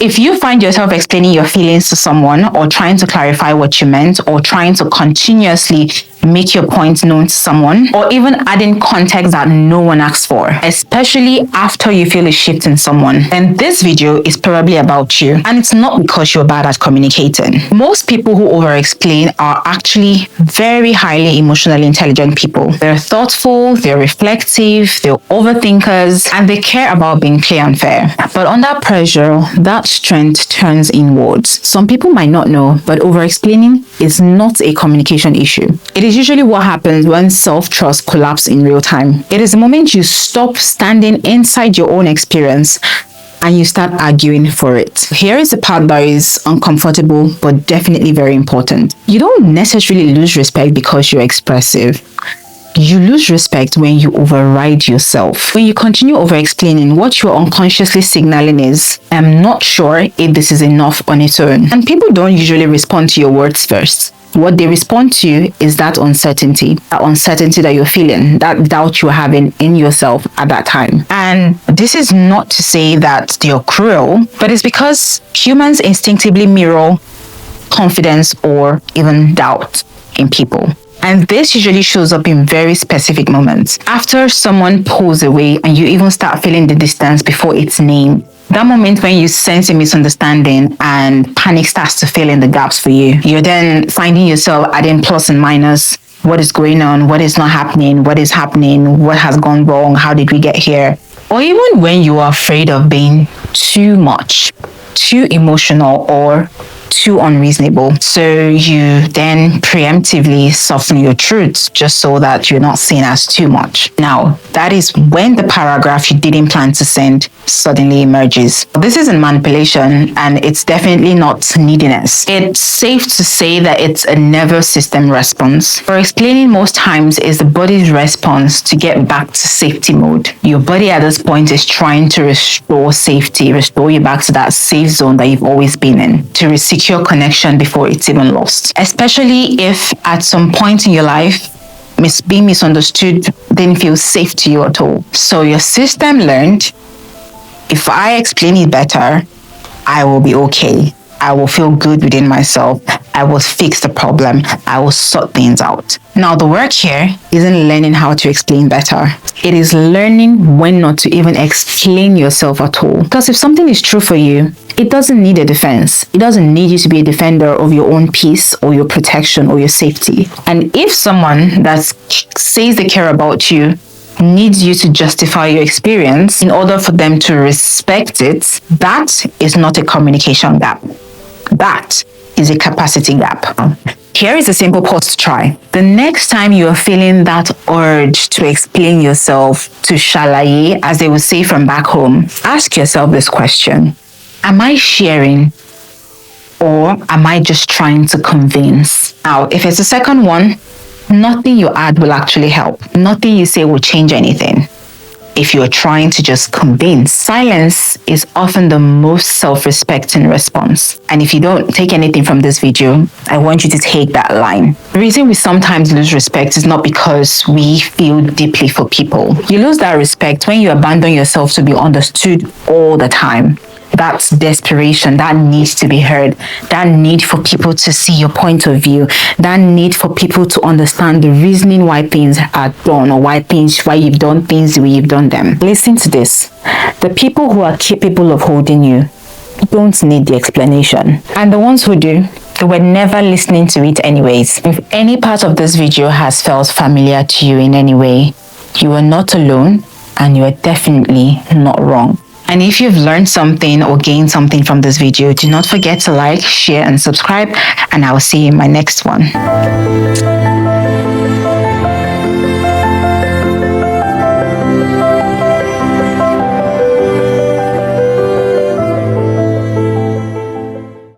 If you find yourself explaining your feelings to someone or trying to clarify what you meant or trying to continuously make your point known to someone or even adding context that no one asks for, especially after you feel a shift in someone, then this video is probably about you. And it's not because you're bad at communicating. Most people who over-explain are actually very highly emotionally intelligent people. They're thoughtful, they're reflective, they're overthinkers, and they care about being clear and fair. But under pressure, that strength turns inwards. Some people might not know, but over-explaining is not a communication issue. It is usually what happens when self-trust collapses in real time. It is the moment you stop standing inside your own experience and you start arguing for it. Here is the part that is uncomfortable, but definitely very important. You don't necessarily lose respect because you're expressive. You lose respect when you override yourself. When you continue over-explaining, what you're unconsciously signaling is, I'm not sure if this is enough on its own. And people don't usually respond to your words first. What they respond to is that uncertainty that you're feeling, that doubt you're having in yourself at that time. And this is not to say that you're cruel, but it's because humans instinctively mirror confidence or even doubt in people. And this usually shows up in very specific moments. After someone pulls away and you even start feeling the distance before it's named, that moment when you sense a misunderstanding and panic starts to fill in the gaps for you, you're then finding yourself adding plus and minus. What is going on? What is not happening? What is happening? What has gone wrong? How did we get here? Or even when you are afraid of being too much, too emotional, or too unreasonable. So you then preemptively soften your truths just so that you're not seen as too much. Now, that is when the paragraph you didn't plan to send suddenly emerges. This isn't manipulation, and it's definitely not neediness. It's safe to say that it's a nervous system response. For explaining most times is the body's response to get back to safety mode. Your body at this point is trying to restore safety, restore you back to that safe zone that you've always been in, to secure connection before it's even lost. Especially if at some point in your life, being misunderstood didn't feel safe to you at all. So your system learned, if I explain it better, I will be okay. I will feel good within myself. I will fix the problem. I will sort things out. Now, the work here isn't learning how to explain better. It is learning when not to even explain yourself at all. Because if something is true for you, it doesn't need a defense. It doesn't need you to be a defender of your own peace or your protection or your safety. And if someone that says they care about you needs you to justify your experience in order for them to respect it, that is not a communication gap. That is a capacity gap. Here is a simple pause to try. The next time you are feeling that urge to explain yourself, to shalaye, as they would say from back home, ask yourself this question. Am I sharing, or am I just trying to convince? Now, if it's the second one, nothing you add will actually help. Nothing you say will change anything. If you're trying to just convince, silence is often the most self-respecting response. And if you don't take anything from this video, I want you to take that line. The reason we sometimes lose respect is not because we feel deeply for people. You lose that respect when you abandon yourself to be understood all the time. That's desperation, that needs to be heard, that need for people to see your point of view, that need for people to understand the reasoning why things are done or why you've done things the way you've done them. Listen to this. The people who are capable of holding you don't need the explanation. And the ones who do, they were never listening to it anyways. If any part of this video has felt familiar to you in any way, you are not alone and you are definitely not wrong. And if you've learned something or gained something from this video, do not forget to like, share, and subscribe, and I will see you in my next one.